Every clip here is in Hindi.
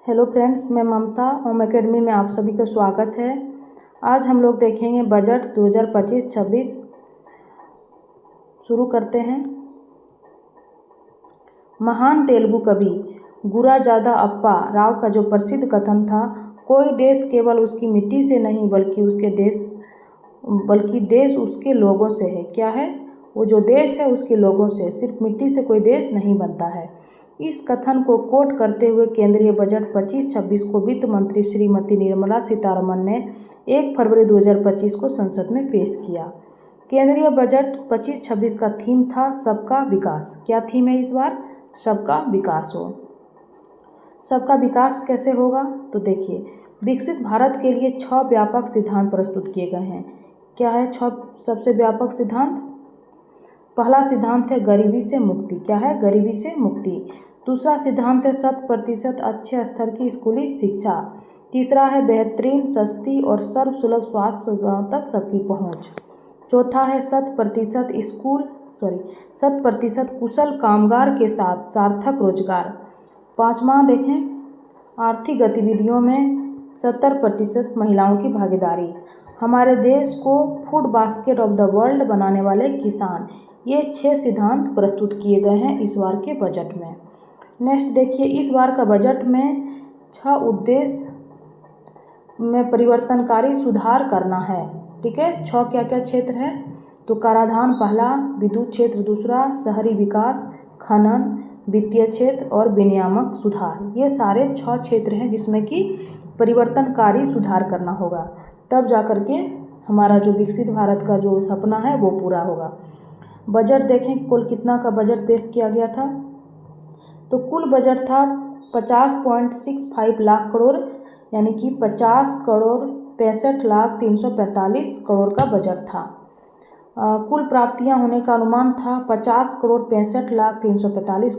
हेलो फ्रेंड्स, मैं ममता होम एकेडमी में आप सभी का स्वागत है। आज हम लोग देखेंगे बजट 2025-26। शुरू करते हैं। महान तेलुगु कवि गुराजादा अप्पा राव का जो प्रसिद्ध कथन था, कोई देश केवल उसकी मिट्टी से नहीं बल्कि देश उसके लोगों से है। क्या है वो? जो देश है उसके लोगों से, सिर्फ मिट्टी से कोई देश नहीं बनता है। इस कथन को कोट करते हुए केंद्रीय बजट 25-26 को वित्त मंत्री श्रीमती निर्मला सीतारमण ने 1 फरवरी 2025 को संसद में पेश किया। केंद्रीय बजट 25-26 का थीम था सबका विकास। क्या थीम है इस बार? सबका विकास हो। सबका विकास कैसे होगा? तो देखिए, विकसित भारत के लिए 6 व्यापक सिद्धांत प्रस्तुत किए गए हैं। क्या है 6 सबसे व्यापक सिद्धांत? पहला सिद्धांत है गरीबी से मुक्ति। क्या है? गरीबी से मुक्ति। दूसरा सिद्धांत है 100% अच्छे स्तर की स्कूली शिक्षा। तीसरा है बेहतरीन, सस्ती और सर्वसुलभ स्वास्थ्य सुविधाओं तक सबकी पहुंच। चौथा है 100% कुशल कामगार के साथ सार्थक रोजगार। पांचवा देखें, आर्थिक गतिविधियों में 70% महिलाओं की भागीदारी। हमारे देश को food basket of the world बनाने वाले किसान। ये 6 सिद्धांत प्रस्तुत किए गए हैं इस बार के बजट में। नेक्स्ट देखिए, इस बार का बजट में 6 उद्देश्य में परिवर्तनकारी सुधार करना है। ठीक है, 6 क्या क्या क्षेत्र है? तो कराधान पहला, विद्युत क्षेत्र दूसरा, शहरी विकास, खनन, वित्तीय क्षेत्र और विनियामक सुधार। ये सारे 6 क्षेत्र हैं जिसमें कि परिवर्तनकारी सुधार करना होगा, तब जाकर के हमारा जो विकसित भारत का जो सपना है वो पूरा होगा। बजट देखें, कुल कितना का बजट पेश किया गया था? तो कुल बजट था 50.65 लाख करोड़, यानी कि 50,65,345 का बजट था। कुल प्राप्तियां होने का अनुमान था 50,65,345।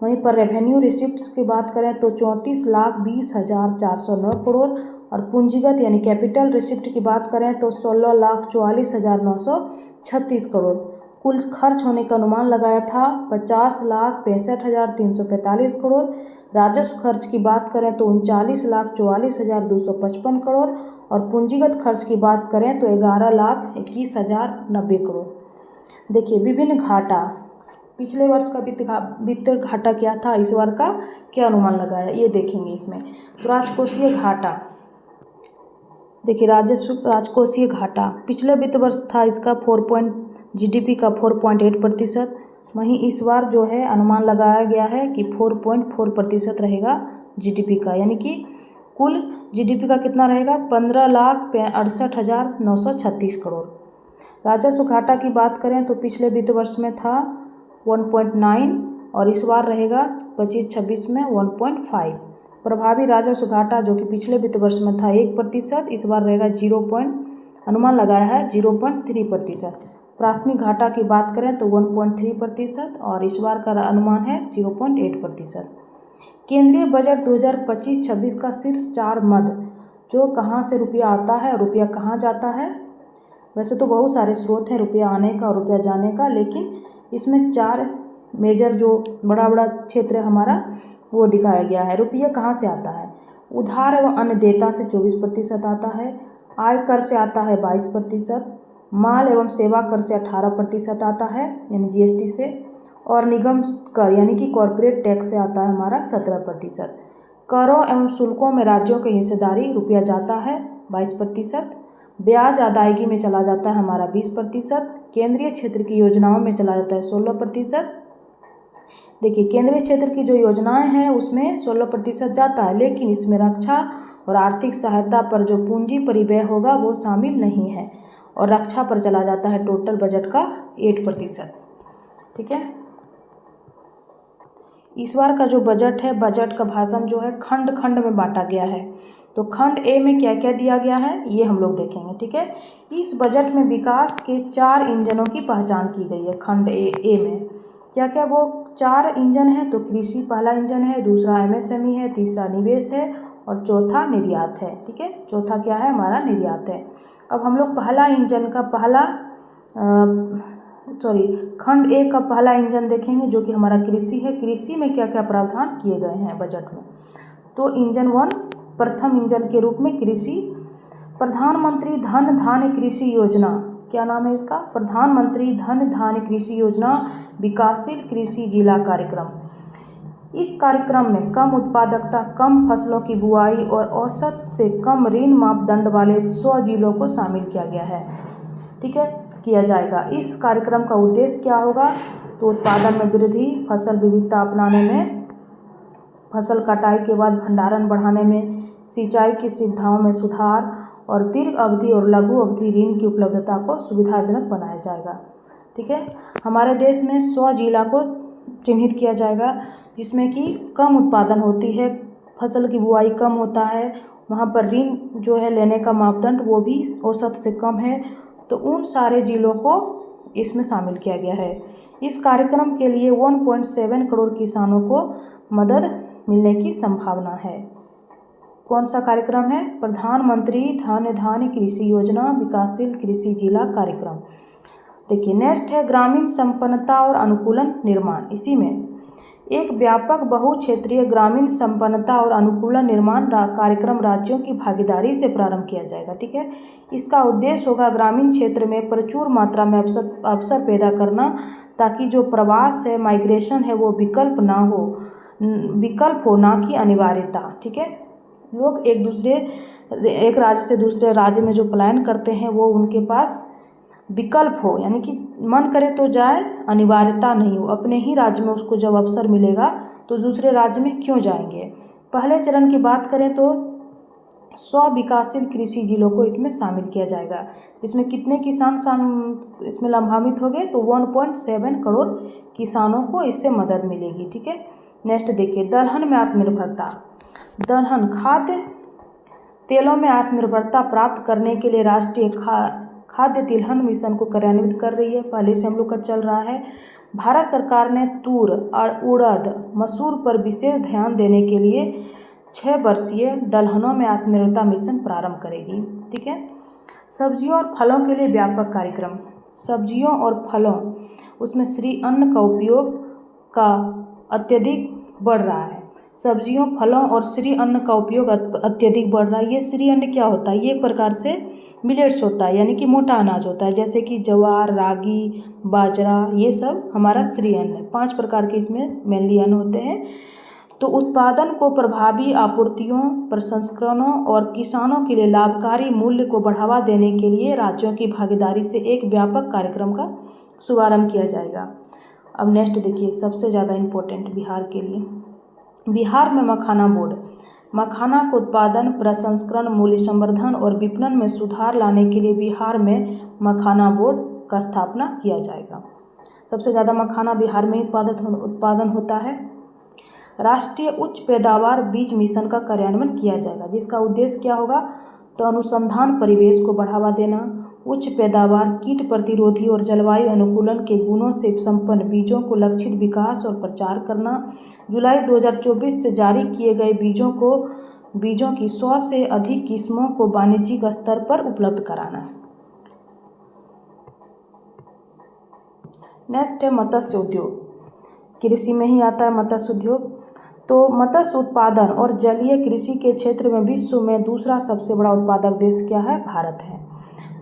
वहीं पर रेवेन्यू रिसिप्ट्स की बात करें तो 34,20,409 करोड़ और पूंजीगत यानी कैपिटल रिसिप्ट की बात करें तो 16,44,936 करोड़। कुल खर्च होने का अनुमान लगाया था 50,65,345 करोड़। राजस्व खर्च की बात करें तो 39,44,255 करोड़ और पूंजीगत खर्च की बात करें तो 11,21,090 करोड़। देखिए, विभिन्न घाटा, पिछले वर्ष का वित्त घाटा क्या था, इस बार का क्या अनुमान लगाया, ये देखेंगे इसमें। तो राजकोषीय घाटा देखिए, राजकोषीय घाटा पिछले वित्त वर्ष था इसका जीडीपी का 4.8%। वहीं इस बार जो है अनुमान लगाया गया है कि 4.4% रहेगा जीडीपी का, यानी कि कुल जीडीपी का कितना रहेगा? 15,68,936 करोड़। राजस्व घाटा की बात करें तो पिछले वित्त वर्ष में था 1.9 और इस बार रहेगा 25-26 में 1.5। प्रभावी राजस्व घाटा जो कि पिछले वित्त वर्ष में था 1%, इस बार रहेगा अनुमान लगाया है 0.3%। प्राथमिक घाटा की बात करें तो 1.3% और इस बार का अनुमान है 0.8%। केंद्रीय बजट 2025-26 का शीर्ष 4 मद, जो कहाँ से रुपया आता है और रुपया कहाँ जाता है। वैसे तो बहुत सारे स्रोत हैं रुपया आने का और रुपया जाने का, लेकिन इसमें 4 मेजर जो बड़ा क्षेत्र है हमारा वो दिखाया गया है। रुपया कहाँ से आता है? उधार एवं अन्य देयता से 24% आता है, आय कर से आता है 22%, माल एवं सेवा कर से 18% आता है यानी जीएसटी से, और निगम कर यानी कि कॉरपोरेट टैक्स से आता है हमारा 17%। करों एवं शुल्कों में राज्यों की हिस्सेदारी रुपया जाता है 22%, ब्याज अदायगी में चला जाता है हमारा 20%, केंद्रीय क्षेत्र की योजनाओं में चला जाता है 16%। देखिए, केंद्रीय क्षेत्र की जो योजनाएं हैं उसमें 16% जाता है, लेकिन इसमें रक्षा और आर्थिक सहायता पर जो पूंजी परिव्यय होगा वो शामिल नहीं है, और रक्षा पर चला जाता है टोटल बजट का 8%। ठीक है, इस बार का जो बजट है, बजट का भाषण जो है खंड खंड में बांटा गया है। तो खंड ए में क्या क्या दिया गया है ये हम लोग देखेंगे। ठीक है, इस बजट में विकास के 4 इंजनों की पहचान की गई है। खंड ए में क्या क्या वो 4 इंजन है? तो कृषि पहला इंजन है, दूसरा एमएसएमई है, तीसरा निवेश है और चौथा निर्यात है। ठीक है, चौथा क्या है? हमारा निर्यात है। अब हम लोग पहला इंजन का खंड ए का पहला इंजन देखेंगे जो कि हमारा कृषि है। कृषि में क्या क्या प्रावधान किए गए हैं बजट में? तो इंजन 1 प्रथम इंजन के रूप में कृषि। प्रधानमंत्री धन धान्य कृषि योजना, क्या नाम है इसका? प्रधानमंत्री धन धान्य कृषि योजना विकासशील कृषि जिला कार्यक्रम। इस कार्यक्रम में कम उत्पादकता, कम फसलों की बुआई और औसत से कम ऋण मापदंड वाले 100 जिलों को शामिल किया गया है। ठीक है, किया जाएगा। इस कार्यक्रम का उद्देश्य क्या होगा? तो उत्पादन में वृद्धि, फसल विविधता अपनाने में, फसल कटाई के बाद भंडारण बढ़ाने में, सिंचाई की सुविधाओं में सुधार और दीर्घ अवधि और लघु अवधि ऋण की उपलब्धता को सुविधाजनक बनाया जाएगा। ठीक है, हमारे देश में 100 जिला को चिन्हित किया जाएगा जिसमें कि कम उत्पादन होती है, फसल की बुआई कम होता है, वहाँ पर ऋण जो है लेने का मापदंड वो भी औसत से कम है। तो उन सारे जिलों को इसमें शामिल किया गया है। इस कार्यक्रम के लिए 1.7 करोड़ किसानों को मदद मिलने की संभावना है। कौन सा कार्यक्रम है? प्रधानमंत्री धन धान्य कृषि योजना विकासशील कृषि जिला कार्यक्रम। देखिए नेक्स्ट है ग्रामीण संपन्नता और अनुकूलन निर्माण। इसी में एक व्यापक बहुक्षेत्रीय ग्रामीण संपन्नता और अनुकूलन निर्माण कार्यक्रम राज्यों की भागीदारी से प्रारंभ किया जाएगा। ठीक है, इसका उद्देश्य होगा ग्रामीण क्षेत्र में प्रचुर मात्रा में अवसर पैदा करना, ताकि जो प्रवास है, माइग्रेशन है, वो विकल्प हो ना कि अनिवार्यता। ठीक है, लोग एक राज्य से दूसरे राज्य में जो पलायन करते हैं वो उनके पास विकल्प हो, यानी कि मन करे तो जाए, अनिवार्यता नहीं हो। अपने ही राज्य में उसको जब अवसर मिलेगा तो दूसरे राज्य में क्यों जाएंगे। पहले चरण की बात करें तो 100 विकासशील कृषि जिलों को इसमें शामिल किया जाएगा। इसमें कितने किसान इसमें लाभान्वित होंगे? तो 1.7 करोड़ किसानों को इससे मदद मिलेगी। ठीक है, नेक्स्ट देखिए दलहन में आत्मनिर्भरता। दलहन खाद्य तेलों में आत्मनिर्भरता प्राप्त करने के लिए राष्ट्रीय खाद्य तिलहन मिशन को कार्यान्वित कर रही है। पहले से हम लोग का चल रहा है। भारत सरकार ने तूर और उड़द, मसूर पर विशेष ध्यान देने के लिए 6 वर्षीय दलहनों में आत्मनिर्भरता मिशन प्रारंभ करेगी। ठीक है, सब्जियों और फलों के लिए व्यापक कार्यक्रम। सब्जियों और फलों, उसमें श्री अन्न का उपयोग का अत्यधिक बढ़ रहा है। सब्जियों, फलों और श्री अन्न का उपयोग अत्यधिक बढ़ रहा है। ये श्री अन्न क्या होता है? ये एक प्रकार से मिलेट्स होता है, यानी कि मोटा अनाज होता है, जैसे कि ज्वार, रागी, बाजरा, ये सब हमारा श्री अन्न है। 5 प्रकार के इसमें मेनली अन्न होते हैं। तो उत्पादन को प्रभावी आपूर्तियों, प्रसंस्करणों और किसानों के लिए लाभकारी मूल्य को बढ़ावा देने के लिए राज्यों की भागीदारी से एक व्यापक कार्यक्रम का शुभारंभ किया जाएगा। अब नेक्स्ट देखिए सबसे ज़्यादा इम्पोर्टेंट बिहार के लिए। बिहार में मखाना बोर्ड। मखाना को उत्पादन, प्रसंस्करण, मूल्य संवर्धन और विपणन में सुधार लाने के लिए बिहार में मखाना बोर्ड का स्थापना किया जाएगा। सबसे ज़्यादा मखाना बिहार में उत्पादन होता है। राष्ट्रीय उच्च पैदावार बीज मिशन का कार्यान्वयन किया जाएगा, जिसका उद्देश्य क्या होगा? तो अनुसंधान परिवेश को बढ़ावा देना, उच्च पैदावार, कीट प्रतिरोधी और जलवायु अनुकूलन के गुणों से संपन्न बीजों को लक्षित विकास और प्रचार करना। जुलाई 2024 से जारी किए गए बीजों की 100 से अधिक किस्मों को वाणिज्यिक स्तर पर उपलब्ध कराना। नेक्स्ट है मत्स्य उद्योग। कृषि में ही आता है मत्स्य उद्योग। तो मत्स्य उत्पादन और जलीय कृषि के क्षेत्र में विश्व में दूसरा सबसे बड़ा उत्पादक देश क्या है? भारत है।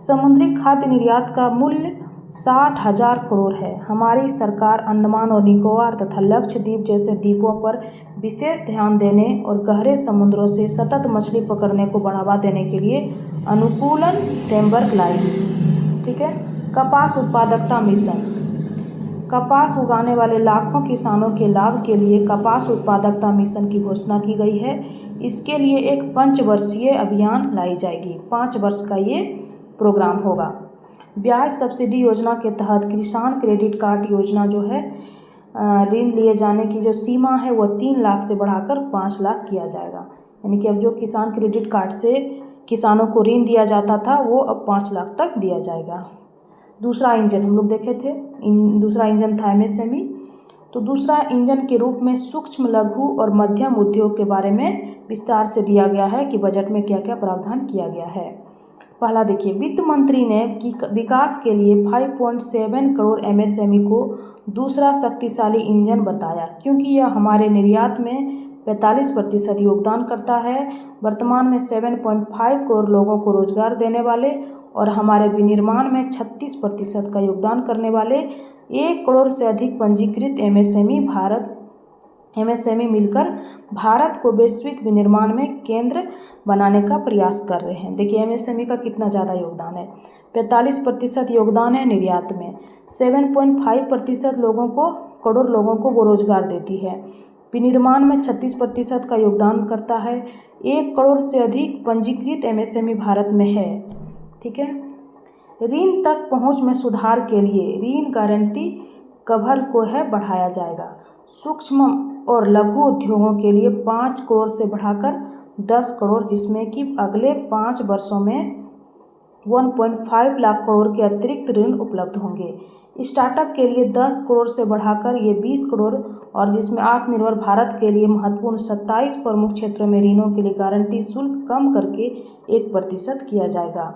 समुद्री खाद्य निर्यात का मूल्य 60,000 करोड़ है। हमारी सरकार अंडमान और निकोबार तथा लक्षद्वीप जैसे द्वीपों पर विशेष ध्यान देने और गहरे समुद्रों से सतत मछली पकड़ने को बढ़ावा देने के लिए अनुकूलन फ्रेमवर्क लाएगी। ठीक है, कपास उत्पादकता मिशन। कपास उगाने वाले लाखों किसानों के लाभ के लिए कपास उत्पादकता मिशन की घोषणा की गई है। इसके लिए एक 5 वर्षीय अभियान लाई जाएगी। 5 वर्ष का ये प्रोग्राम होगा। ब्याज सब्सिडी योजना के तहत किसान क्रेडिट कार्ड योजना जो है, ऋण लिए जाने की जो सीमा है वो 3 लाख से बढ़ाकर 5 लाख किया जाएगा। यानी कि अब जो किसान क्रेडिट कार्ड से किसानों को ऋण दिया जाता था वो अब 5 लाख तक दिया जाएगा। दूसरा इंजन हम लोग देखे थे, दूसरा इंजन था MSME। तो दूसरा इंजन के रूप में सूक्ष्म, लघु और मध्यम उद्योग के बारे में विस्तार से दिया गया है कि बजट में क्या क्या प्रावधान किया गया है। पहला देखिए, वित्त मंत्री ने विकास के लिए 5.7 करोड़ MSME को दूसरा शक्तिशाली इंजन बताया, क्योंकि यह हमारे निर्यात में 45% योगदान करता है। वर्तमान में 7.5 करोड़ लोगों को रोजगार देने वाले और हमारे विनिर्माण में 36% का योगदान करने वाले 1 करोड़ से अधिक पंजीकृत एमएसएमई मिलकर भारत को वैश्विक विनिर्माण में केंद्र बनाने का प्रयास कर रहे हैं। देखिए एमएसएमई का कितना ज़्यादा योगदान है। 45% योगदान है निर्यात में। 7.5% करोड़ लोगों को वो रोजगार देती है। विनिर्माण में 36% का योगदान करता है। 1 करोड़ से अधिक पंजीकृत एमएसएमई भारत में है। ठीक है। ऋण तक पहुंच में सुधार के लिए ऋण गारंटी कवर को है बढ़ाया जाएगा। सूक्ष्म और लघु उद्योगों के लिए 5 करोड़ से बढ़ाकर 10 करोड़, जिसमें कि अगले 5 वर्षों में 1.5 लाख करोड़ के अतिरिक्त ऋण उपलब्ध होंगे। स्टार्टअप के लिए 10 करोड़ से बढ़ाकर ये 20 करोड़ और जिसमें आत्मनिर्भर भारत के लिए महत्वपूर्ण 27 प्रमुख क्षेत्रों में ऋणों के लिए गारंटी शुल्क कम करके 1% किया जाएगा।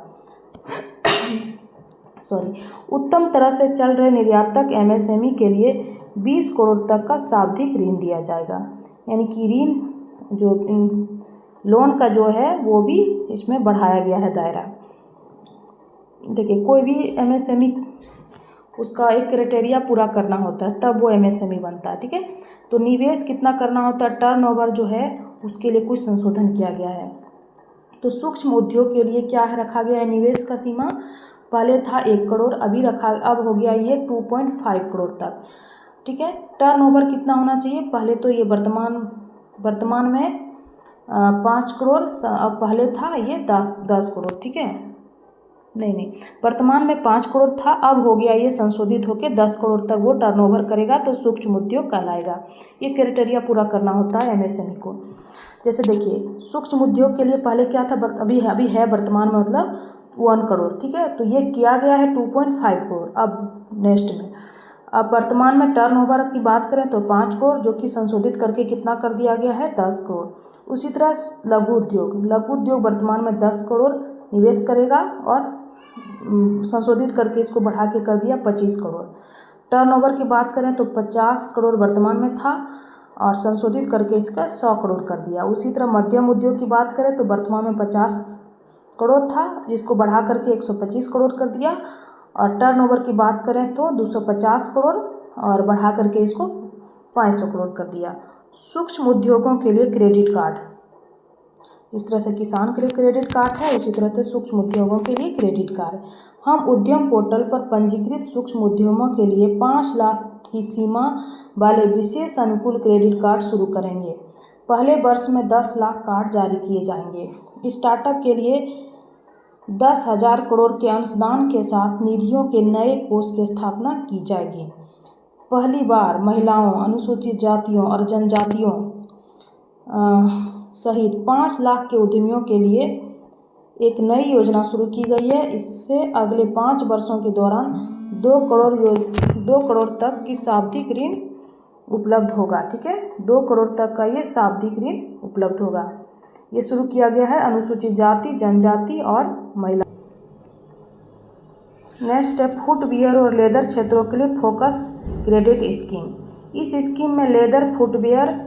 उत्तम तरह से चल रहे निर्यातक एमएसएमई के लिए 20 करोड़ तक का सावधिक ऋण दिया जाएगा। यानी कि ऋण जो लोन का जो है वो भी इसमें बढ़ाया गया है दायरा। देखिए कोई भी एमएसएमई उसका एक क्राइटेरिया पूरा करना होता है तब वो एमएसएमई बनता है। ठीक है। तो निवेश कितना करना होता है, टर्नओवर जो है उसके लिए कुछ संशोधन किया गया है। तो सूक्ष्म उद्योग के लिए क्या है रखा गया है निवेश का सीमा, पहले था 1 करोड़ अब हो गया ये 2.5 करोड़ तक। ठीक है। टर्नओवर कितना होना चाहिए, पहले तो ये वर्तमान में 5 करोड़, अब पहले था ये 10 करोड़। ठीक है। नहीं, वर्तमान में 5 करोड़ था, अब हो गया ये संशोधित होकर 10 करोड़ तक वो टर्नओवर करेगा तो सूक्ष्म उद्योग कहलाएगा। ये क्राइटेरिया पूरा करना होता है एमएसएमई को। जैसे देखिए सूक्ष्म उद्योग के लिए पहले क्या था, अभी है वर्तमान में मतलब 1 करोड़। ठीक है। तो ये किया गया है 2.5 करोड़ अब नेक्स्ट में। अब वर्तमान में टर्नओवर की बात करें तो 5 करोड़, जो कि संशोधित करके कितना कर दिया गया है 10 करोड़। उसी तरह लघु उद्योग वर्तमान में 10 करोड़ निवेश करेगा और संशोधित करके इसको बढ़ा के कर दिया 25 करोड़। टर्नओवर की बात करें तो 50 करोड़ वर्तमान में था और संशोधित करके इसका 100 करोड़ कर दिया। उसी तरह मध्यम उद्योग की बात करें तो वर्तमान में 50 करोड़ था, जिसको बढ़ा करके 125 करोड़ कर दिया। और टर्नओवर की बात करें तो 250 करोड़ और बढ़ा करके इसको 500 करोड़ कर दिया। सूक्ष्म उद्योगों के लिए क्रेडिट कार्ड, इस तरह से किसान के लिए क्रेडिट कार्ड है, उसी तरह से सूक्ष्म उद्योगों के लिए क्रेडिट कार्ड। हम उद्यम पोर्टल पर पंजीकृत सूक्ष्म उद्यमों के लिए 5 लाख की सीमा वाले विशेष अनुकूल क्रेडिट कार्ड शुरू करेंगे। पहले वर्ष में 10 लाख कार्ड जारी किए जाएंगे। स्टार्टअप के लिए 10,000 करोड़ के अंशदान के साथ निधियों के नए कोष की स्थापना की जाएगी। पहली बार महिलाओं, अनुसूचित जातियों और जनजातियों सहित 5 लाख के उद्यमियों के लिए एक नई योजना शुरू की गई है। इससे अगले 5 वर्षों के दौरान 2 करोड़ तक की शाब्दिक ऋण उपलब्ध होगा। ठीक है। 2 करोड़ तक का ये शाब्दिक ऋण उपलब्ध होगा। ये शुरू किया गया है अनुसूचित जाति, जनजाति और महिला। नेक्स्ट है फुटवियर और लेदर क्षेत्रों के लिए फोकस क्रेडिट स्कीम। इस स्कीम में लेदर फुटवियर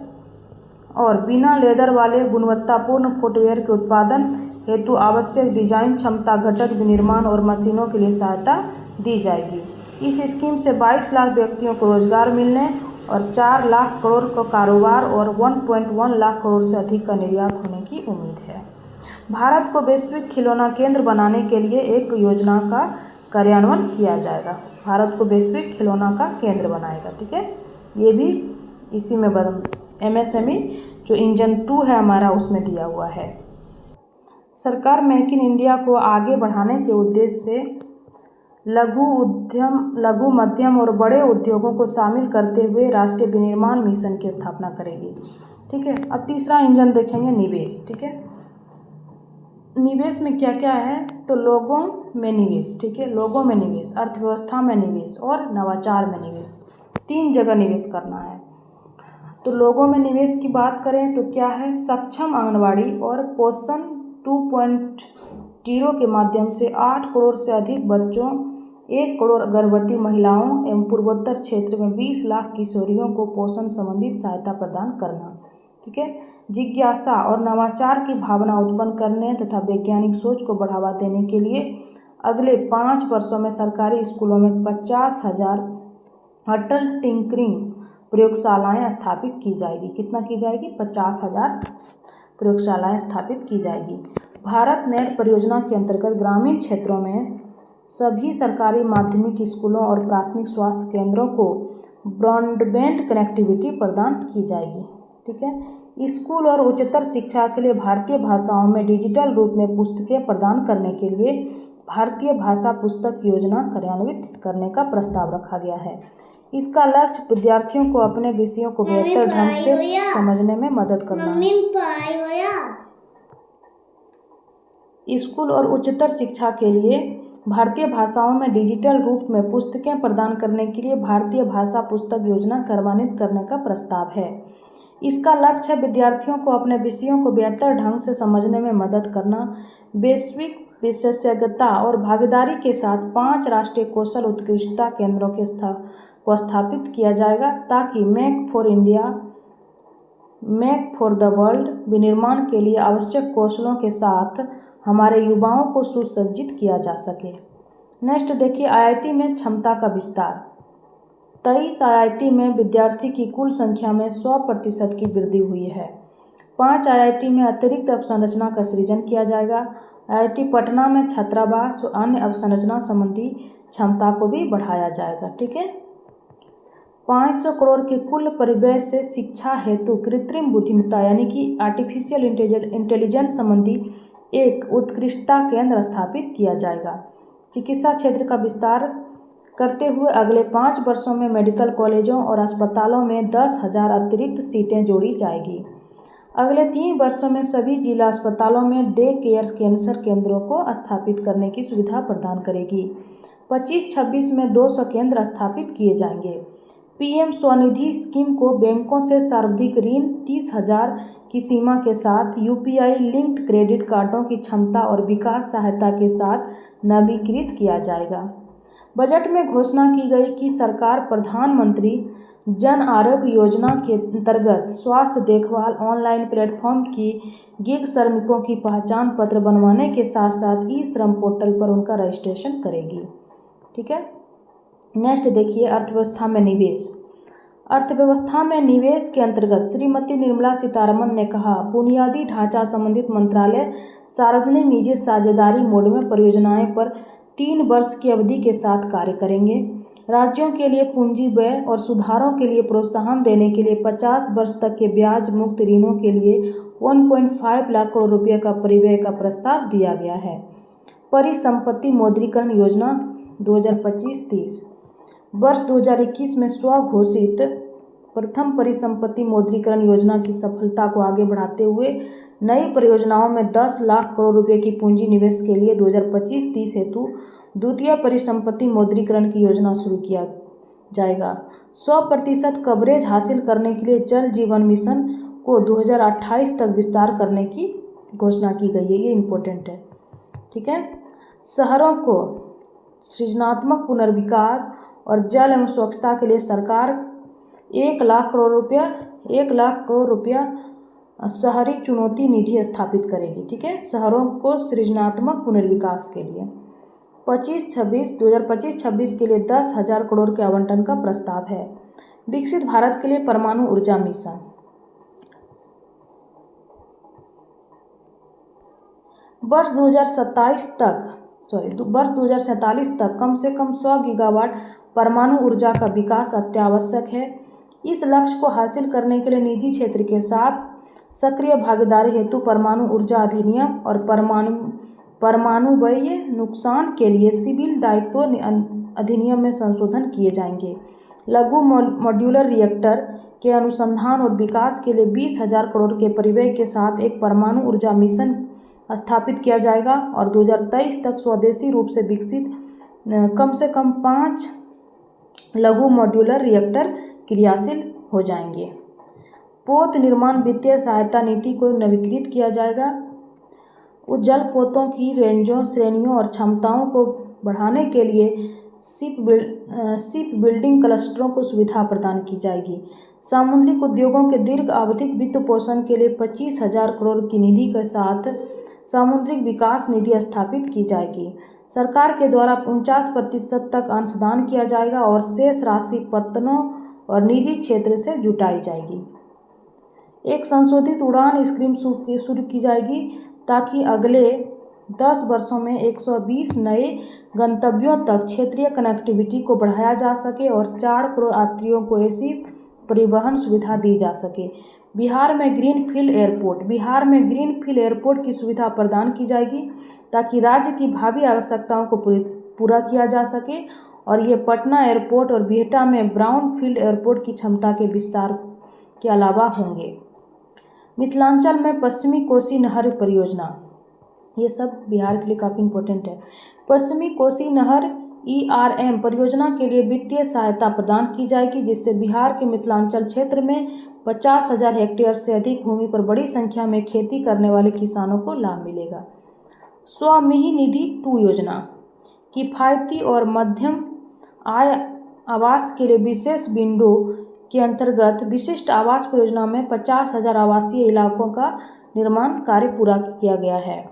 और बिना लेदर वाले गुणवत्तापूर्ण फुटवियर के उत्पादन हेतु आवश्यक डिजाइन क्षमता घटक विनिर्माण और मशीनों के लिए सहायता दी जाएगी। इस स्कीम से 22 लाख व्यक्तियों को रोजगार मिलने और 4 लाख करोड़ का कारोबार और 1.1 लाख करोड़ से अधिक का निर्यात होने की उम्मीद है। भारत को वैश्विक खिलौना केंद्र बनाने के लिए एक योजना का कार्यान्वयन किया जाएगा। भारत को वैश्विक खिलौना का केंद्र बनाएगा। ठीक है। ये भी इसी में एमएसएमई जो इंजन 2 है हमारा उसमें दिया हुआ है। सरकार मेक इन इंडिया को आगे बढ़ाने के उद्देश्य से लघु मध्यम और बड़े उद्योगों को शामिल करते हुए राष्ट्रीय विनिर्माण मिशन की स्थापना करेगी। ठीक है। अब तीसरा इंजन देखेंगे निवेश। ठीक है। निवेश में क्या क्या है, तो लोगों में निवेश। ठीक है। लोगों में निवेश, अर्थव्यवस्था में निवेश और नवाचार में निवेश, 3 जगह निवेश करना है। तो लोगों में निवेश की बात करें तो क्या है, सक्षम आंगनवाड़ी और पोषण 2.0 के माध्यम से 8 करोड़ से अधिक बच्चों, 1 करोड़ गर्भवती महिलाओं एवं पूर्वोत्तर क्षेत्र में 20 लाख किशोरियों को पोषण संबंधित सहायता प्रदान करना। ठीक है। जिज्ञासा और नवाचार की भावना उत्पन्न करने तथा वैज्ञानिक सोच को बढ़ावा देने के लिए अगले 5 वर्षों में सरकारी स्कूलों में 50,000 अटल टिंकरिंग प्रयोगशालाएं स्थापित की जाएगी। कितना की जाएगी? 50,000 प्रयोगशालाएं स्थापित की जाएगी। भारत नेट परियोजना के अंतर्गत ग्रामीण क्षेत्रों में सभी सरकारी माध्यमिक स्कूलों और प्राथमिक स्वास्थ्य केंद्रों को ब्रॉडबैंड कनेक्टिविटी प्रदान की जाएगी। ठीक है। स्कूल और उच्चतर शिक्षा के लिए भारतीय भाषाओं में डिजिटल रूप में पुस्तकें प्रदान करने के लिए भारतीय भाषा पुस्तक योजना कार्यान्वित करने का प्रस्ताव रखा गया है। इसका लक्ष्य विद्यार्थियों को अपने विषयों को बेहतर ढंग से समझने में मदद करना है। स्कूल और उच्चतर शिक्षा के लिए भारतीय भाषाओं में डिजिटल रूप में पुस्तकें प्रदान करने के लिए भारतीय भाषा पुस्तक योजना कार्यान्वित करने का प्रस्ताव है। इसका लक्ष्य है विद्यार्थियों को अपने विषयों को बेहतर ढंग से समझने में मदद करना। वैश्विक विशेषज्ञता और भागीदारी के साथ 5 राष्ट्रीय कौशल उत्कृष्टता केंद्रों को स्थापित किया जाएगा ताकि make for India, make for the world विनिर्माण के लिए आवश्यक कौशलों के साथ हमारे युवाओं को सुसज्जित किया जा सके। नेक्स्ट देखिए, आईआईटी में क्षमता का विस्तार। 23 आईआईटी में विद्यार्थी की कुल संख्या में 100% की वृद्धि हुई है। 5 आईआईटी में अतिरिक्त अवसंरचना का सृजन किया जाएगा। आईआईटी पटना में छात्रावास और अन्य अवसंरचना संबंधी क्षमता को भी बढ़ाया जाएगा। ठीक है। 500 करोड़ के कुल परिव्यय से शिक्षा हेतु कृत्रिम बुद्धिमत्ता यानी कि आर्टिफिशियल इंटेलिजेंस संबंधी एक उत्कृष्टता केंद्र स्थापित किया जाएगा। चिकित्सा क्षेत्र का विस्तार करते हुए अगले 5 वर्षों में मेडिकल कॉलेजों और अस्पतालों में 10,000 अतिरिक्त सीटें जोड़ी जाएगी। अगले 3 वर्षों में सभी जिला अस्पतालों में डे केयर कैंसर केंद्रों को स्थापित करने की सुविधा प्रदान करेगी। 25-26 में 200 केंद्र स्थापित किए जाएंगे। पीएम स्वनिधि स्कीम को बैंकों से सर्वाधिक ऋण 30,000 की सीमा के साथ यूपीआई लिंक्ड क्रेडिट कार्डों की क्षमता और विकास सहायता के साथ नवीनीकृत किया जाएगा। बजट में घोषणा की गई कि सरकार प्रधानमंत्री जन आरोग्य योजना के अंतर्गत स्वास्थ्य देखभाल ऑनलाइन प्लेटफॉर्म की गिग श्रमिकों की पहचान पत्र बनवाने के साथ साथ ई श्रम पोर्टल पर उनका रजिस्ट्रेशन करेगी। ठीक है। नेक्स्ट देखिए, अर्थव्यवस्था में निवेश। अर्थव्यवस्था में निवेश के अंतर्गत श्रीमती निर्मला सीतारमण ने कहा, बुनियादी ढांचा संबंधित मंत्रालय सार्वजनिक निजी साझेदारी मोड में परियोजनाएं पर 3 वर्ष की अवधि के साथ कार्य करेंगे। राज्यों के लिए पूंजी व्यय और सुधारों के लिए प्रोत्साहन देने के लिए 50 वर्ष तक के ब्याज मुक्त ऋणों के लिए 1.5 लाख करोड़ रुपये का परिव्यय का प्रस्ताव दिया गया है। परिसंपत्ति मौद्रीकरण योजना 2025-30 वर्ष 2021 में स्वघोषित प्रथम परिसंपत्ति मौद्रीकरण योजना की सफलता को आगे बढ़ाते हुए नई परियोजनाओं में 10 लाख करोड़ रुपए की पूंजी निवेश के लिए 2025-30 हेतु द्वितीय परिसंपत्ति मौद्रीकरण की योजना शुरू किया जाएगा। 100% कवरेज हासिल करने के लिए जल जीवन मिशन को 2028 तक विस्तार करने की घोषणा की गई है। ये इम्पोर्टेंट है। ठीक है। शहरों को सृजनात्मक पुनर्विकास और जल एवं स्वच्छता के लिए सरकार 1 लाख करोड़ रुपया शहरी चुनौती निधि स्थापित करेगी। ठीक है। शहरों को सृजनात्मक पुनर्विकास के लिए 2025-26 के लिए 10,000 करोड़ के आवंटन का प्रस्ताव है। विकसित भारत के लिए परमाणु ऊर्जा मिशन। वर्ष 2047 तक कम से कम 100 गीगावाट परमाणु ऊर्जा का विकास अत्यावश्यक है। इस लक्ष्य को हासिल करने के लिए निजी क्षेत्र के साथ सक्रिय भागीदारी हेतु परमाणु ऊर्जा अधिनियम और परमाणुवीय नुकसान के लिए सिविल दायित्व अधिनियम में संशोधन किए जाएंगे। लघु मॉड्यूलर रिएक्टर के अनुसंधान और विकास के लिए 20,000 करोड़ के परिव्यय के साथ एक परमाणु ऊर्जा मिशन स्थापित किया जाएगा और 2023 तक स्वदेशी रूप से विकसित कम से कम 5 लघु मॉड्यूलर रिएक्टर क्रियाशील हो जाएंगे। पोत निर्माण वित्तीय सहायता नीति को नवीनीकृत किया जाएगा। जल पोतों की रेंजों, श्रेणियों और क्षमताओं को बढ़ाने के लिए शिप बिल्डिंग क्लस्टरों को सुविधा प्रदान की जाएगी। सामुद्रिक उद्योगों के दीर्घ अवधिक वित्त पोषण के लिए 25,000 करोड़ की निधि के साथ सामुद्रिक विकास निधि स्थापित की जाएगी। सरकार के द्वारा 49% तक अंशदान किया जाएगा और शेष राशि पत्तनों और निजी क्षेत्र से जुटाई जाएगी। एक संशोधित उड़ान स्कीम शुरू की जाएगी ताकि अगले 10 वर्षों में 120 नए गंतव्यों तक क्षेत्रीय कनेक्टिविटी को बढ़ाया जा सके और 4 करोड़ यात्रियों को ऐसी परिवहन सुविधा दी जा सके। बिहार में ग्रीनफील्ड एयरपोर्ट की सुविधा प्रदान की जाएगी ताकि राज्य की भावी आवश्यकताओं को पूरा किया जा सके और ये पटना एयरपोर्ट और बिहटा में ब्राउनफील्ड एयरपोर्ट की क्षमता के विस्तार के अलावा होंगे। मिथिलांचल में पश्चिमी कोसी नहर परियोजना, ये सब बिहार के लिए काफ़ी इम्पोर्टेंट है। पश्चिमी कोसी नहर ERM परियोजना के लिए वित्तीय सहायता प्रदान की जाएगी, जिससे बिहार के मिथिलांचल क्षेत्र में 50,000 हेक्टेयर से अधिक भूमि पर बड़ी संख्या में खेती करने वाले किसानों को लाभ मिलेगा। स्वामिही निधि 2 योजना, किफ़ायती और मध्यम आय आवास के लिए विशेष विंडो के अंतर्गत विशिष्ट आवास परियोजना में 50,000 आवासीय इलाकों का निर्माण कार्य पूरा किया गया है।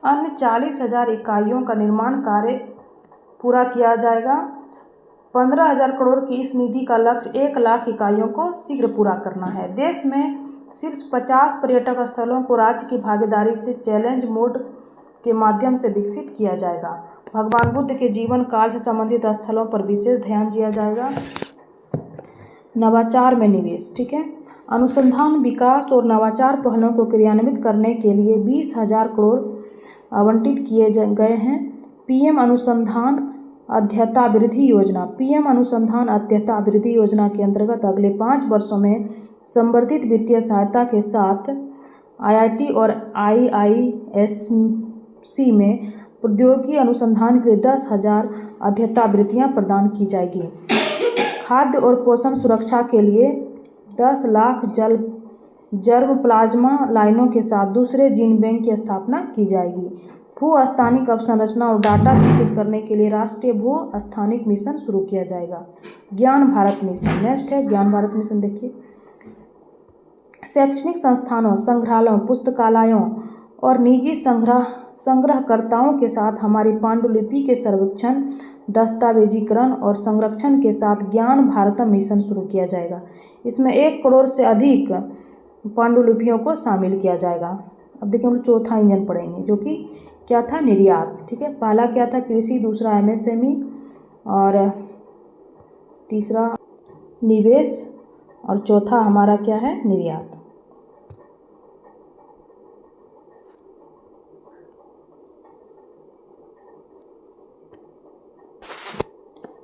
अन्य 40,000 इकाइयों का निर्माण कार्य पूरा किया जाएगा। 15,000 करोड़ की इस निधि का लक्ष्य 1 लाख इकाइयों को शीघ्र पूरा करना है। देश में शीर्ष 50 पर्यटक स्थलों को राज्य की भागीदारी से चैलेंज मोड के माध्यम से विकसित किया जाएगा। भगवान बुद्ध के जीवन काल से संबंधित स्थलों पर विशेष ध्यान दिया जाएगा। नवाचार में निवेश, ठीक है। अनुसंधान, विकास और नवाचार पहलों को क्रियान्वित करने के लिए 20,000 करोड़ आवंटित किए गए हैं। PM अनुसंधान अध्ययता वृद्धि योजना, PM अनुसंधान अध्ययता वृद्धि योजना के अंतर्गत अगले 5 वर्षों में संवर्धित वित्तीय सहायता के साथ IIT और IISc में प्रौद्योगिकी अनुसंधान के लिए 10,000 अध्ययता वृत्तियाँ प्रदान की जाएगी। खाद्य और पोषण सुरक्षा के लिए 10 लाख जर्म प्लाज्मा लाइनों के साथ दूसरे जीन बैंक की स्थापना की जाएगी। भू-स्थानिक अवसंरचना और डाटा विकसित करने के लिए राष्ट्रीय भू-स्थानिक मिशन शुरू किया जाएगा। ज्ञान भारत मिशन, नेक्स्ट है ज्ञान भारत मिशन। देखिए, शैक्षणिक संस्थानों, संग्रहालयों, पुस्तकालयों और निजी संग्रहकर्ताओं के साथ हमारी पांडुलिपि के सर्वेक्षण, दस्तावेजीकरण और संरक्षण के साथ ज्ञान भारतम मिशन शुरू किया जाएगा। इसमें 1 करोड़ से अधिक पांडुलिपियों को शामिल किया जाएगा। अब देखिए हम लोग चौथा इंजन पढ़ेंगे, जो कि क्या था, निर्यात, ठीक है। पहला क्या था, कृषि, दूसरा MSME और तीसरा निवेश और चौथा हमारा क्या है, निर्यात।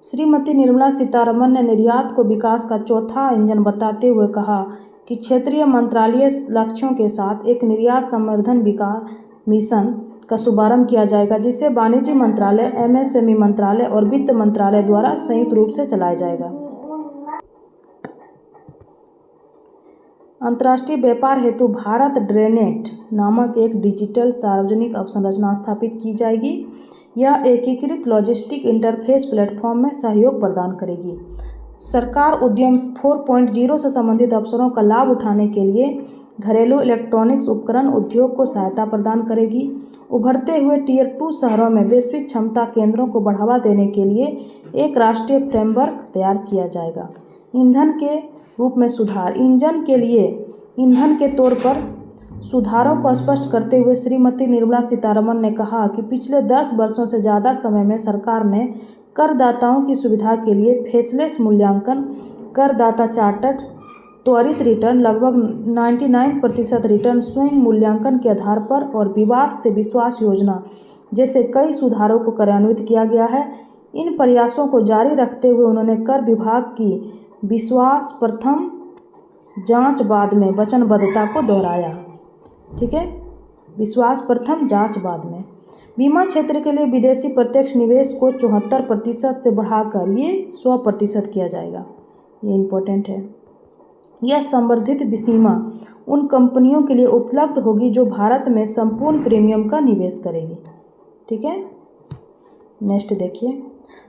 श्रीमती निर्मला सीतारमण ने निर्यात को विकास का चौथा इंजन बताते हुए कहा कि क्षेत्रीय मंत्रालयीय लक्ष्यों के साथ एक निर्यात संवर्धन विकास मिशन का शुभारंभ किया जाएगा, जिसे वाणिज्य मंत्रालय, MSME मंत्रालय और वित्त मंत्रालय द्वारा संयुक्त रूप से चलाया जाएगा। अंतर्राष्ट्रीय व्यापार हेतु भारत ड्रेनेट नामक एक डिजिटल सार्वजनिक अवसंरचना स्थापित की जाएगी। यह एकीकृत लॉजिस्टिक इंटरफेस प्लेटफॉर्म में सहयोग प्रदान करेगी। सरकार उद्यम 4.0 से संबंधित अवसरों का लाभ उठाने के लिए घरेलू इलेक्ट्रॉनिक्स उपकरण उद्योग को सहायता प्रदान करेगी। उभरते हुए टियर 2 शहरों में वैश्विक क्षमता केंद्रों को बढ़ावा देने के लिए एक राष्ट्रीय फ्रेमवर्क तैयार किया जाएगा। ईंधन के रूप में सुधार, इंजन के लिए ईंधन के तौर पर सुधारों को स्पष्ट करते हुए श्रीमती निर्मला सीतारमण ने कहा कि पिछले 10 वर्षों से ज़्यादा समय में सरकार ने करदाताओं की सुविधा के लिए फेसलेस मूल्यांकन, करदाता चार्टर, त्वरित रिटर्न, लगभग 99% रिटर्न स्वयं मूल्यांकन के आधार पर और विवाद से विश्वास योजना जैसे कई सुधारों को कार्यान्वित किया गया है। इन प्रयासों को जारी रखते हुए उन्होंने कर विभाग की विश्वास प्रथम जांच बाद में वचनबद्धता को दोहराया, ठीक है। विश्वास प्रथम जांच बाद में। बीमा क्षेत्र के लिए विदेशी प्रत्यक्ष निवेश को 74% से बढ़ाकर ये 100% किया जाएगा। ये इम्पोर्टेंट है। यह संवर्धित बीमा उन कंपनियों के लिए उपलब्ध होगी जो भारत में संपूर्ण प्रीमियम का निवेश करेगी, ठीक है। नेक्स्ट देखिए,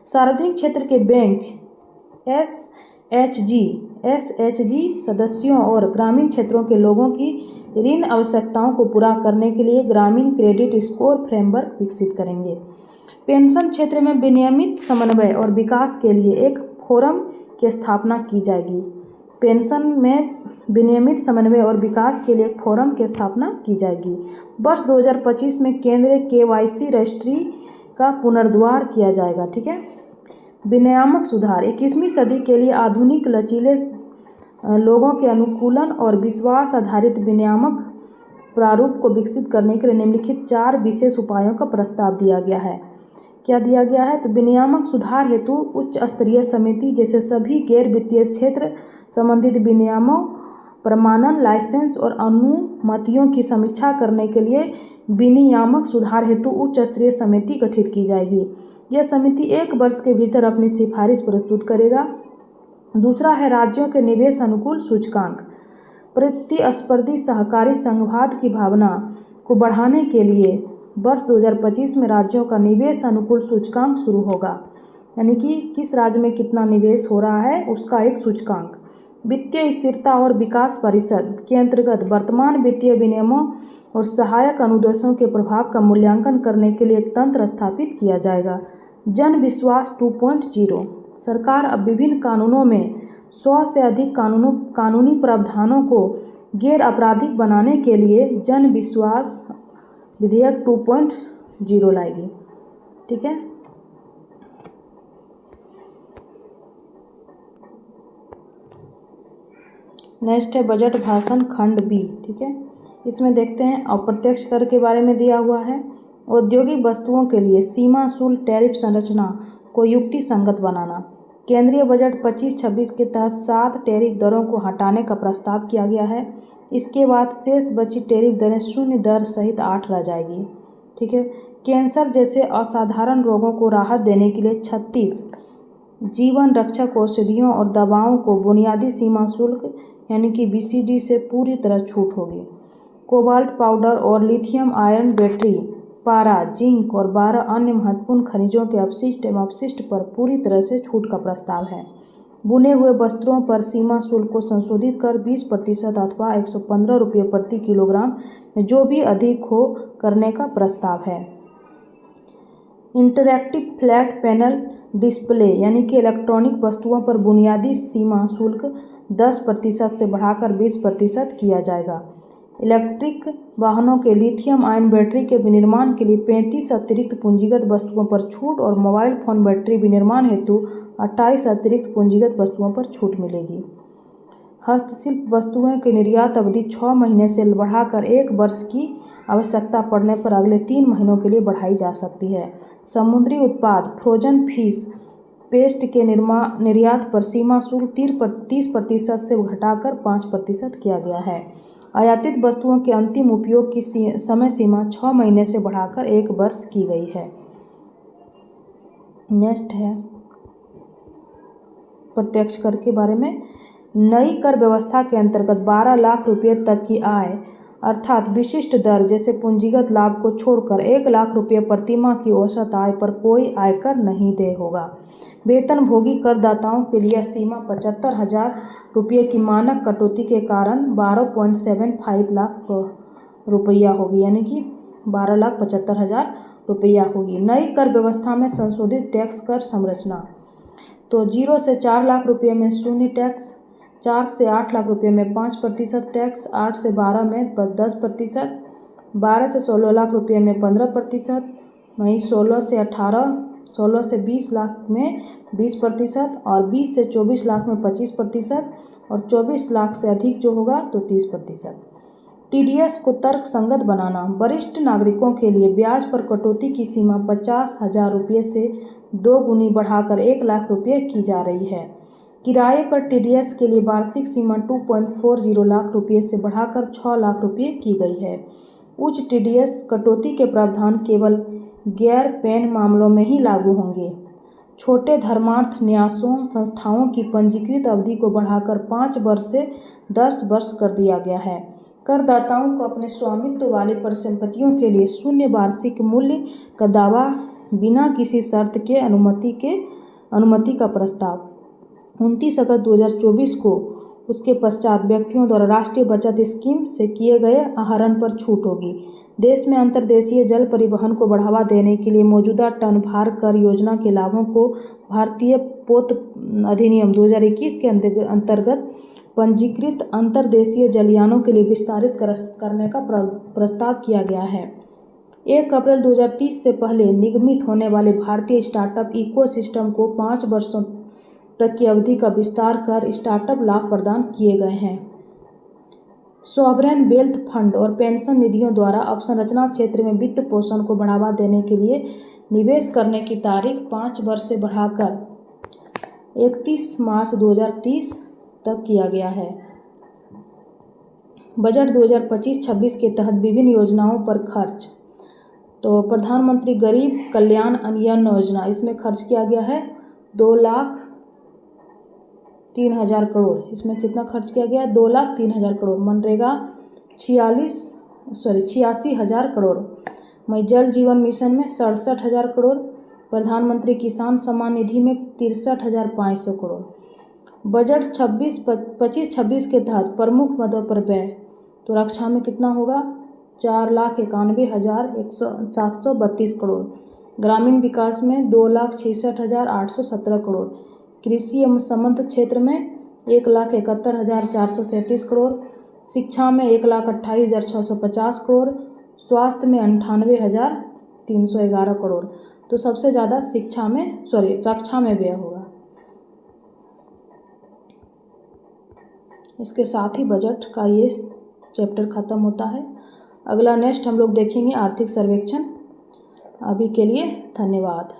सार्वजनिक क्षेत्र के बैंक एसएचजी सदस्यों और ग्रामीण क्षेत्रों के लोगों की ऋण आवश्यकताओं को पूरा करने के लिए ग्रामीण क्रेडिट स्कोर फ्रेमवर्क विकसित करेंगे। पेंशन क्षेत्र में विनियमित समन्वय और विकास के लिए एक फोरम की स्थापना की जाएगी। पेंशन में विनियमित समन्वय और विकास के लिए एक फोरम की स्थापना की जाएगी। वर्ष 2025 में केंद्रीय केवाईसी रजिस्ट्री का पुनर्द्वार किया जाएगा। ठीक है। विनियामक सुधार 21वीं सदी के लिए आधुनिक लचीले लोगों के अनुकूलन और विश्वास आधारित विनियामक प्रारूप को विकसित करने के लिए निम्नलिखित 4 विशेष उपायों का प्रस्ताव दिया गया है। क्या दिया गया है? तो विनियामक सुधार हेतु उच्च स्तरीय समिति जैसे सभी गैर वित्तीय क्षेत्र संबंधित विनियमों, प्रमाणन, लाइसेंस और अनुमतियों की समीक्षा करने के लिए विनियामक सुधार हेतु उच्च स्तरीय समिति गठित की जाएगी। यह समिति 1 वर्ष के भीतर अपनी सिफारिश प्रस्तुत करेगा। दूसरा है राज्यों के निवेश अनुकूल सूचकांक। प्रतिस्पर्धी सहकारी संघवाद की भावना को बढ़ाने के लिए वर्ष 2025 में राज्यों का निवेश अनुकूल सूचकांक शुरू होगा, यानी कि किस राज्य में कितना निवेश हो रहा है उसका एक सूचकांक। वित्तीय स्थिरता और विकास परिषद के अंतर्गत वर्तमान वित्तीय विनियमों और सहायक अनुदेशों के प्रभाव का मूल्यांकन करने के लिए एक तंत्र स्थापित किया जाएगा। जन विश्वास 2.0 सरकार अब विभिन्न कानूनों में 100 से अधिक कानूनी प्रावधानों को गैर आपराधिक बनाने के लिए जन विश्वास विधेयक 2.0 लाएगी। ठीक है। नेक्स्ट है बजट भाषण खंड बी। ठीक है। इसमें देखते हैं अप्रत्यक्ष कर के बारे में दिया हुआ है। औद्योगिक वस्तुओं के लिए सीमा शुल्क टैरिफ संरचना को युक्ति संगत बनाना। केंद्रीय बजट 25-26 के तहत 7 टैरिफ दरों को हटाने का प्रस्ताव किया गया है। इसके बाद शेष बची टैरिफ दरें शून्य दर सहित 8 रह जाएगी। ठीक है। कैंसर जैसे असाधारण रोगों को राहत देने के लिए 36 जीवन रक्षक औषधियों और दवाओं को बुनियादी सीमा शुल्क यानी कि BCD से पूरी तरह छूट होगी। कोबाल्ट पाउडर और लिथियम आयन बैटरी, पारा, जिंक और 12 अन्य महत्वपूर्ण खनिजों के अपशिष्ट एवं अपशिष्ट पर पूरी तरह से छूट का प्रस्ताव है। बुने हुए वस्त्रों पर सीमा शुल्क को संशोधित कर 20% अथवा 115 रुपये प्रति किलोग्राम में जो भी अधिक हो करने का प्रस्ताव है। इंटरैक्टिव फ्लैट पैनल डिस्प्ले यानी कि इलेक्ट्रॉनिक वस्तुओं पर बुनियादी सीमा शुल्क 10% से बढ़ाकर 20% किया जाएगा। इलेक्ट्रिक वाहनों के लिथियम आयन बैटरी के विनिर्माण के लिए 35 अतिरिक्त पूंजीगत वस्तुओं पर छूट और मोबाइल फोन बैटरी विनिर्माण हेतु 28 अतिरिक्त पूंजीगत वस्तुओं पर छूट मिलेगी। हस्तशिल्प वस्तुओं की निर्यात अवधि 6 महीने से बढ़ाकर 1 वर्ष की आवश्यकता पड़ने पर अगले 3 महीनों के लिए बढ़ाई जा सकती है। समुद्री उत्पाद फ्रोजन फिश पेस्ट के निर्यात पर सीमा शुल्क 30% से घटाकर 5% किया गया है। आयातित वस्तुओं के अंतिम उपयोग की समय सीमा 6 महीने से बढ़ाकर 1 वर्ष की गई है। नेक्स्ट है प्रत्यक्ष कर के बारे में। नई कर व्यवस्था के अंतर्गत 12 लाख रुपये तक की आय अर्थात विशिष्ट दर जैसे पूंजीगत लाभ को छोड़कर 1 लाख रुपये प्रतिमाह की औसत आय पर कोई आयकर नहीं देय होगा। वेतनभोगी करदाताओं के लिए सीमा 75,000 रुपये की मानक कटौती के कारण 12.75 लाख रुपया होगी, यानी कि 12,75,000 रुपया होगी। नई कर व्यवस्था में संशोधित टैक्स कर संरचना तो 0 से 4 लाख रुपये में शून्य टैक्स, 4 से 8 लाख रुपये में 5% टैक्स, 8 से 12 में 10%, 12 से 16 लाख रुपये में 15%, वहीं 16 से 20 लाख में 20% और 20 से 24 लाख में 25% और 24 लाख से अधिक जो होगा तो 30%। TDS को तर्क संगत बनाना। वरिष्ठ नागरिकों के लिए ब्याज पर कटौती की सीमा 50,000 रुपये से 2 गुनी बढ़ाकर 1 लाख रुपये की जा रही है। किराए पर TDS के लिए वार्षिक सीमा 2.40 लाख रुपये से बढ़ाकर 6 लाख रुपये की गई है। उच्च TDS कटौती के प्रावधान केवल गैर पेन मामलों में ही लागू होंगे। छोटे धर्मार्थ न्यासों संस्थाओं की पंजीकृत अवधि को बढ़ाकर 5 वर्ष से 10 वर्ष कर दिया गया है। करदाताओं को अपने स्वामित्व वाले परिसंपत्तियों के लिए शून्य वार्षिक मूल्य का दावा बिना किसी शर्त के अनुमति का प्रस्ताव। 29 अगस्त 2024 को उसके पश्चात व्यक्तियों द्वारा राष्ट्रीय बचत स्कीम से किए गए आहरण पर छूट होगी। देश में अंतर्देशीय जल परिवहन को बढ़ावा देने के लिए मौजूदा टन भार कर योजना के लाभों को भारतीय पोत अधिनियम 2021 के अंतर्गत पंजीकृत अंतर्देशीय जलयानों के लिए विस्तारित करने का प्रस्ताव किया गया है। 1 अप्रैल 2030 से पहले निगमित होने वाले भारतीय स्टार्टअप इकोसिस्टम को 5 वर्षों तक की अवधि का विस्तार कर स्टार्टअप लाभ प्रदान किए गए हैं। सॉवरेन वेल्थ फंड और पेंशन निधियों द्वारा अवसंरचना क्षेत्र में वित्त पोषण को बढ़ावा देने के लिए निवेश करने की तारीख 5 वर्ष से बढ़ाकर 31 मार्च 2030 तक किया गया है। बजट 2025-26 के तहत विभिन्न योजनाओं पर खर्च। तो प्रधानमंत्री गरीब कल्याण अन्न योजना, इसमें खर्च किया गया है 2,03,000 करोड़। इसमें कितना खर्च किया गया है? 2,03,000 करोड़। मनरेगा 86,000 करोड़। मई जल जीवन मिशन में 67,000 करोड़। प्रधानमंत्री किसान सम्मान निधि में 63,500 करोड़। बजट 25-26 के तहत प्रमुख मदों पर व्यय। तो रक्षा में कितना होगा? 4,91,732 करोड़। ग्रामीण विकास में 2,66,817 करोड़। कृषि एवं संबद्ध क्षेत्र में 1,71,437 करोड़। शिक्षा में 1,28,650 करोड़। स्वास्थ्य में 98,311 करोड़। तो सबसे ज़्यादा रक्षा में व्यय होगा। इसके साथ ही बजट का ये चैप्टर ख़त्म होता है। अगला नेक्स्ट हम लोग देखेंगे आर्थिक सर्वेक्षण। अभी के लिए धन्यवाद।